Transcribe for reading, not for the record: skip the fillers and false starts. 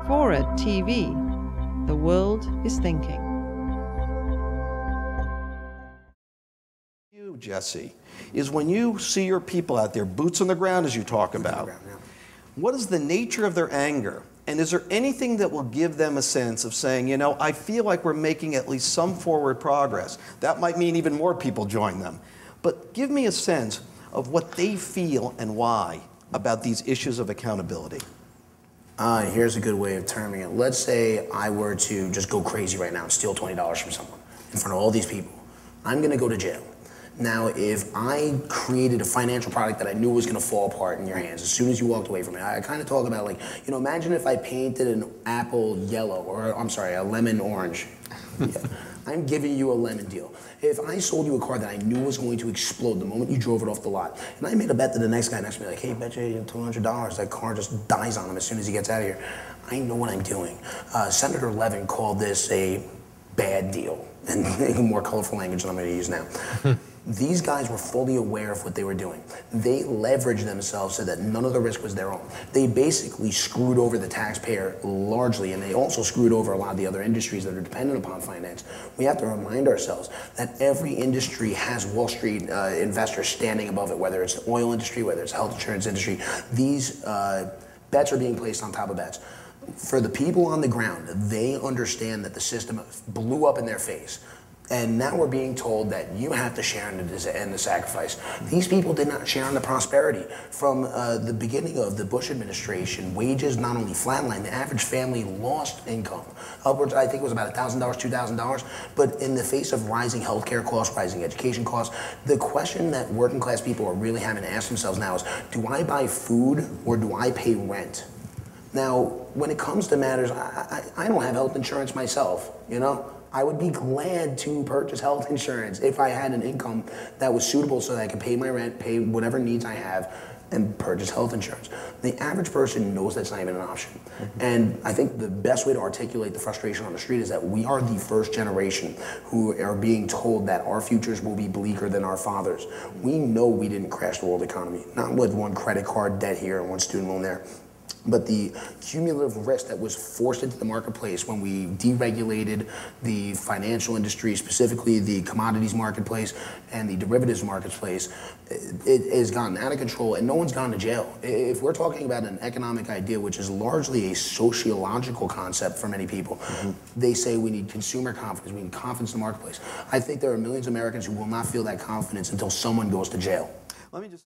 FORA.tv. The world is thinking. You, Jesse, is when you see your people out there, boots on the ground as you talk about, what is the nature of their anger? And is there anything that will give them a sense of saying, you know, I feel like we're making at least some forward progress? That might mean even more people join them. But give me a sense of what they feel and why about these issues of accountability. Here's a good way of terming it. Let's say I were to just go crazy right now and steal $20 from someone in front of all these people. I'm gonna go to jail. Now, if I created a financial product that I knew was gonna fall apart in your hands as soon as you walked away from it, I kind of talk about, like, you know, imagine if I painted an apple yellow, or I'm sorry, a lemon orange. Yeah. I'm giving you a lemon deal. If I sold you a car that I knew was going to explode the moment you drove it off the lot, and I made a bet to the next guy next to me, like, hey, bet you $200, that car just dies on him as soon as he gets out of here. I know what I'm doing. Senator Levin called this a bad deal, and more colorful language than I'm gonna use now. These guys were fully aware of what they were doing. They leveraged themselves so that none of the risk was their own. They basically screwed over the taxpayer largely, and they also screwed over a lot of the other industries that are dependent upon finance. We have to remind ourselves that every industry has Wall Street investors standing above it, whether it's the oil industry, whether it's the health insurance industry. These bets are being placed on top of bets. For the people on the ground, they understand that the system blew up in their face. And now we're being told that you have to share in the sacrifice. These people did not share in the prosperity. From the beginning of the Bush administration, wages not only flatlined, the average family lost income. Upwards, I think it was about $1,000, $2,000. But in the face of rising healthcare costs, rising education costs, the question that working class people are really having to ask themselves now is, do I buy food or do I pay rent? Now, when it comes to matters, I don't have health insurance myself, you know? I would be glad to purchase health insurance if I had an income that was suitable so that I could pay my rent, pay whatever needs I have, and purchase health insurance. The average person knows that's not even an option. And I think the best way to articulate the frustration on the street is that we are the first generation who are being told that our futures will be bleaker than our fathers. We know we didn't crash the world economy, not with one credit card debt here and one student loan there. But the cumulative risk that was forced into the marketplace when we deregulated the financial industry, specifically the commodities marketplace and the derivatives marketplace, it has gotten out of control and no one's gone to jail. If we're talking about an economic idea, which is largely a sociological concept for many people, they say we need consumer confidence, we need confidence in the marketplace. I think there are millions of Americans who will not feel that confidence until someone goes to jail. Let me just